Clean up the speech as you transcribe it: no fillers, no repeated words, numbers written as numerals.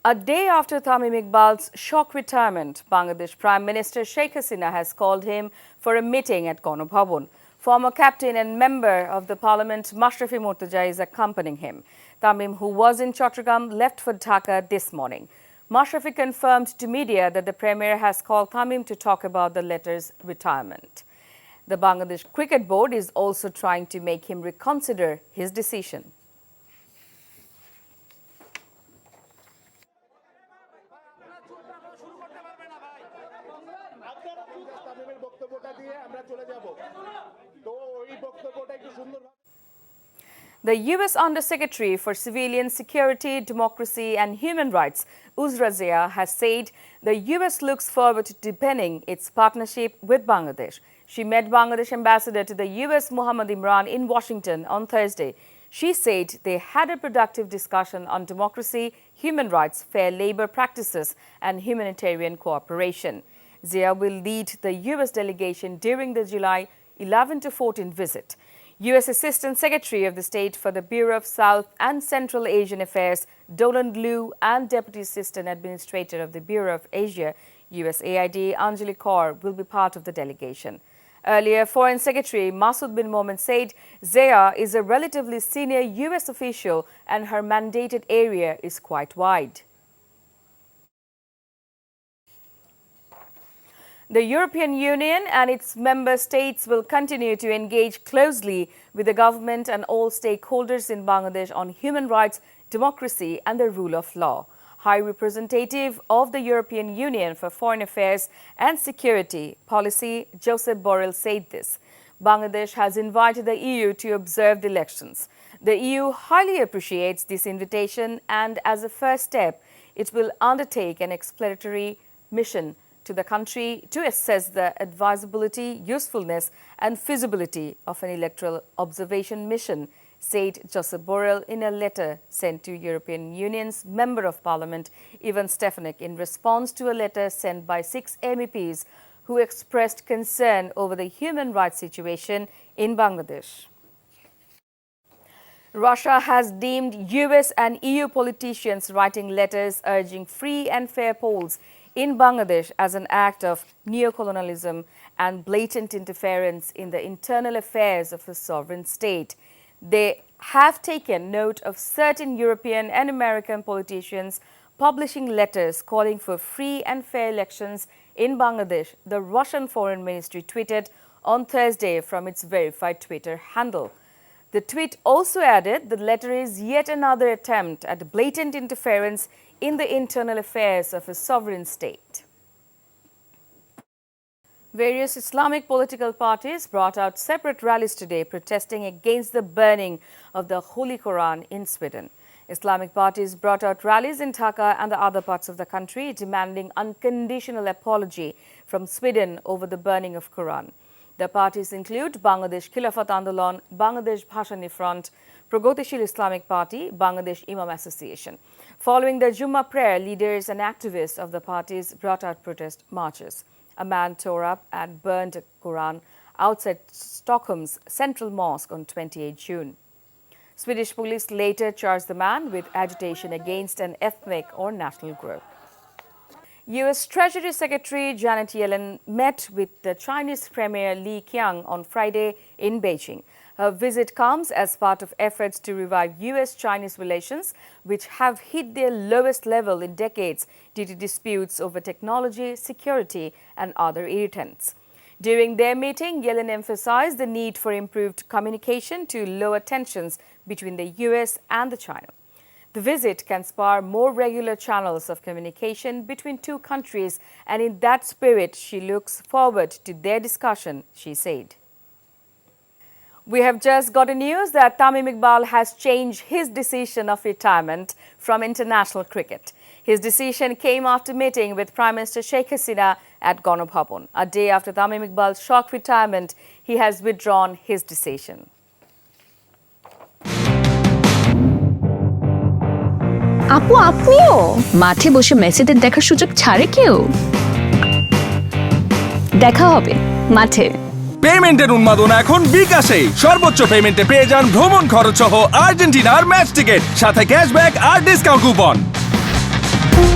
A day after Tamim Iqbal's shock retirement, Bangladesh Prime Minister Sheikh Hasina has called him for a meeting at Ganabhavan. Former captain and member of the parliament Mashrafi Mortaja is accompanying him. Tamim, who was in Chattogram, left for Dhaka this morning. Mashrafi confirmed to media that the Premier has called Tamim to talk about the latter's retirement. The Bangladesh Cricket Board is also trying to make him reconsider his decision. The U.S. Undersecretary for Civilian Security, Democracy and Human Rights, Uzra Zia, has said the U.S. looks forward to deepening its partnership with Bangladesh. She met Bangladesh ambassador to the U.S. Mohammad in Washington on Thursday. She said they had a productive discussion on democracy, human rights, fair labor practices and humanitarian cooperation. Zia will lead the U.S. delegation during the July 11 to 14 visit. U.S. Assistant Secretary of the State for the Bureau of South and Central Asian Affairs, Dolan Liu, and Deputy Assistant Administrator of the Bureau of Asia, USAID, Anjali Kaur, will be part of the delegation. Earlier, Foreign Secretary Masood bin Momen said Zia is a relatively senior U.S. official and her mandated area is quite wide. The European Union and its member states will continue to engage closely with the government and all stakeholders in Bangladesh on human rights, democracy and the rule of law. High Representative of the European Union for Foreign Affairs and Security Policy, Josep Borrell, said this. Bangladesh has invited the EU to observe the elections. The EU highly appreciates this invitation and, as a first step, it will undertake an exploratory mission to the country to assess the advisability, usefulness and feasibility of an electoral observation mission, said Josep Borrell in a letter sent to European Union's Member of Parliament Ivan Stefanik in response to a letter sent by 6 MEPs who expressed concern over the human rights situation in Bangladesh. Russia has deemed US and EU politicians writing letters urging free and fair polls in Bangladesh as an act of neocolonialism and blatant interference in the internal affairs of a sovereign state. They have taken note of certain European and American politicians publishing letters calling for free and fair elections in Bangladesh, the Russian Foreign Ministry tweeted on Thursday from its verified Twitter handle. The tweet also added the letter is yet another attempt at blatant interference in the internal affairs of a sovereign state. Various Islamic political parties brought out separate rallies today protesting against the burning of the Holy Quran in Sweden. Islamic parties brought out rallies in Dhaka and the other parts of the country demanding unconditional apology from Sweden over the burning of Quran. The parties include Bangladesh Khilafat Andolan, Bangladesh Bhashani Front, Pragotishil Islamic Party, Bangladesh Imam Association. Following the Jummah prayer, leaders and activists of the parties brought out protest marches. A man tore up and burned a Quran outside Stockholm's Central Mosque on 28 June. Swedish police later charged the man with agitation against an ethnic or national group. U.S. Treasury Secretary Janet Yellen met with the Chinese Premier Li Qiang on Friday in Beijing. Her visit comes as part of efforts to revive U.S.-Chinese relations, which have hit their lowest level in decades due to disputes over technology, security and other irritants. During their meeting, Yellen emphasized the need for improved communication to lower tensions between the U.S. and China. The visit can spur more regular channels of communication between two countries, and in that spirit, she looks forward to their discussion, she said. We have just gotten news that Tamim Iqbal has changed his decision of retirement from international cricket. His decision came after meeting with Prime Minister Sheikh Hasina at Ganabhavan. A day after Tamim Iqbal's shock retirement, he has withdrawn his decision. আপু আপনিও মাঠে বসে মেসিদের দেখার সুযোগ ছাড়ে কেউ দেখা হবে মাঠে পেমেন্টের উন্মাদনা এখন বিকাশে সর্বোচ্চ পেমেন্টে পেয়ে যান ভ্রমণ খরচ সহ আর্জেন্টিনার ম্যাচ টিকেট সাথে ক্যাশব্যাক আর ডিসকাউন্ট কুপন News.